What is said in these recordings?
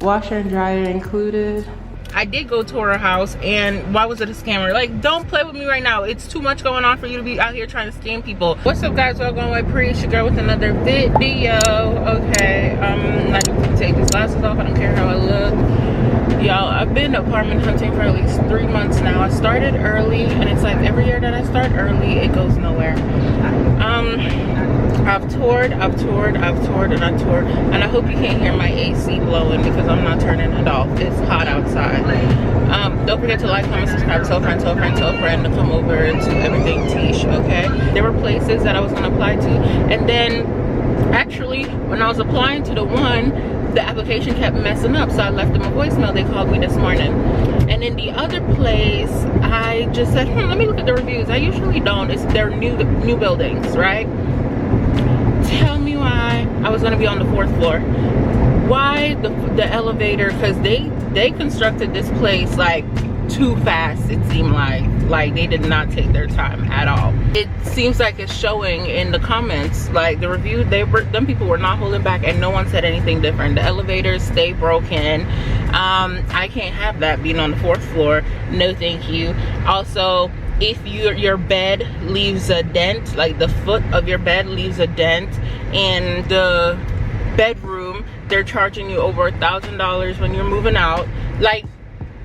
Washer and dryer included. I did go tour a house, and why was it a scammer? Like, don't play with me right now. It's too much going on for you to be out here trying to scam people. What's up, guys? Welcome to Preach, your girl with another video. Okay, I'm not even gonna take these glasses off. I don't care how I look. Y'all, I've been apartment hunting for at least 3 months now. I started early, and it's like every year that I start early, it goes nowhere. I've toured, and I've toured, and I hope you can't hear my AC blowing because I'm not turning it off. It's hot outside. Don't forget to like, comment, subscribe, tell a friend to come over to everything Teash, okay? There were places that I was gonna apply to, and then actually when I was applying to the one, the application kept messing up, so I left them a voicemail. They called me this morning. And in the other place, I just said, let me look at the reviews. I usually don't. They're new buildings, right? Tell me why I was gonna be on the 4th floor. Why the elevator? Because they constructed this place like too fast. It seemed like they did not take their time at all. It seems like it's showing in the comments, like the review, them people were not holding back, and no one said anything different. The elevators stay broken. I can't have that being on the 4th floor. No thank you. Also, if your bed leaves a dent, like the foot of your bed leaves a dent in the bedroom, they're charging you over $1,000 when you're moving out. Like,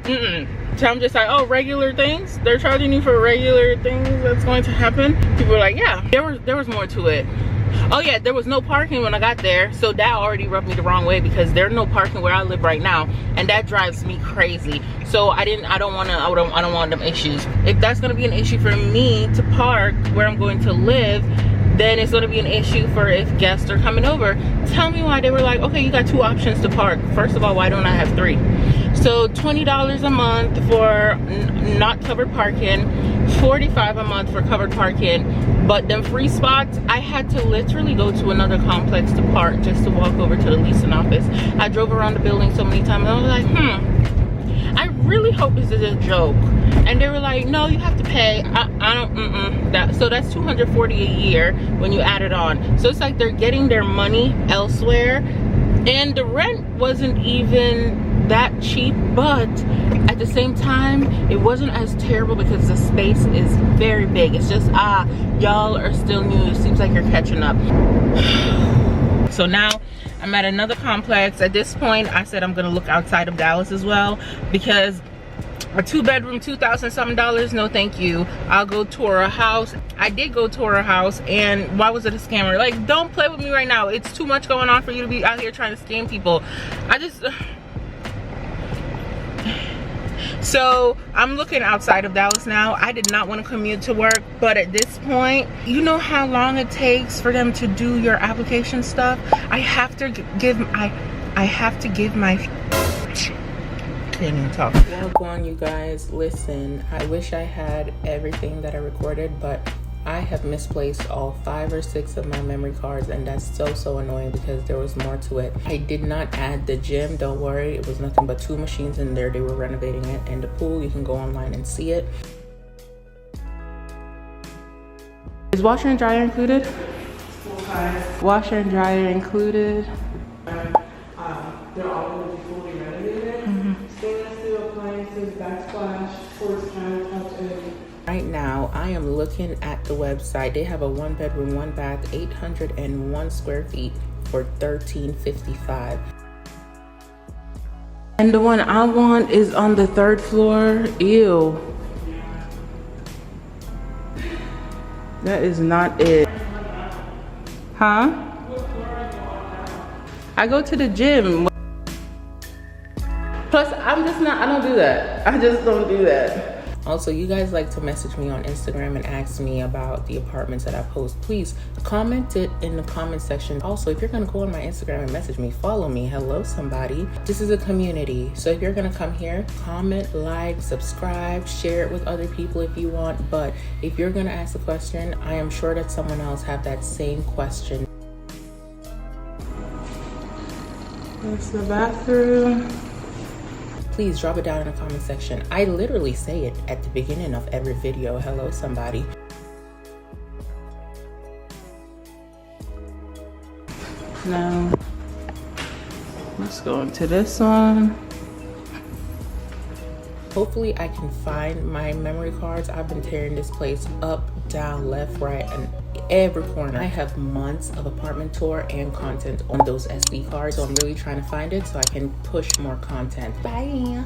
so I'm just like, oh, regular things? They're charging you for regular things that's going to happen? People were like, yeah. There was more to it. Oh yeah, there was no parking when I got there, so that already rubbed me the wrong way because there's no parking where I live right now, and that drives me crazy. So I don't want them issues. If that's gonna be an issue for me to park where I'm going to live, then it's going to be an issue for if guests are coming over. Tell me why they were like, okay, you got 2 options to park. First of all, why don't I have 3? So $20 a month for not covered parking, $45 a month for covered parking, but them free spots, I had to literally go to another complex to park just to walk over to the leasing office. I drove around the building so many times, and I was like, I really hope this is a joke. And they were like, no, you have to pay. So that's $240 a year when you add it on. So it's like they're getting their money elsewhere, and the rent wasn't even that cheap, but at the same time it wasn't as terrible because the space is very big. It's just y'all are still new. It seems like you're catching up. So now I'm at another complex. At this point I said I'm gonna look outside of Dallas as well, because a 2-bedroom, $2,000 something, no thank you. I'll go tour a house. I did go tour a house, and why was it a scammer? Like, don't play with me right now. It's too much going on for you to be out here trying to scam people. So I'm looking outside of Dallas now. I did not want to commute to work, but at this point, you know how long it takes for them to do your application stuff? I have to give my can't even talk. Well, go on, you guys. Listen, I wish I had everything that I recorded, but I have misplaced all 5 or 6 of my memory cards, and that's so annoying because there was more to it. I did not add the gym, don't worry. It was nothing but 2 machines in there. They were renovating it, and the pool, you can go online and see it. Is washer and dryer included? Washer and dryer included. They're all going to be fully renovated. Stainless steel appliances, backsplash, porch countertops, and right now I am looking at the website. They have a 1-bedroom, 1-bath, 801 square feet for $1,355. And the one I want is on the 3rd floor. Ew. That is not it. Huh? I go to the gym. Plus, I don't do that. I just don't do that. Also, you guys like to message me on Instagram and ask me about the apartments that I post. Please comment it in the comment section. Also, if you're gonna go on my Instagram and message me, follow me. Hello, somebody. This is a community. So if you're gonna come here, comment, like, subscribe, share it with other people if you want. But if you're gonna ask a question, I am sure that someone else have that same question. That's the bathroom. Please drop it down in the comment section. I literally say it at the beginning of every video. Hello, somebody. No. Let's go into this one. Hopefully I can find my memory cards. I've been tearing this place up, down, left, right, and every corner. I have months of apartment tour and content on those SD cards, so I'm really trying to find it so I can push more content. Bye.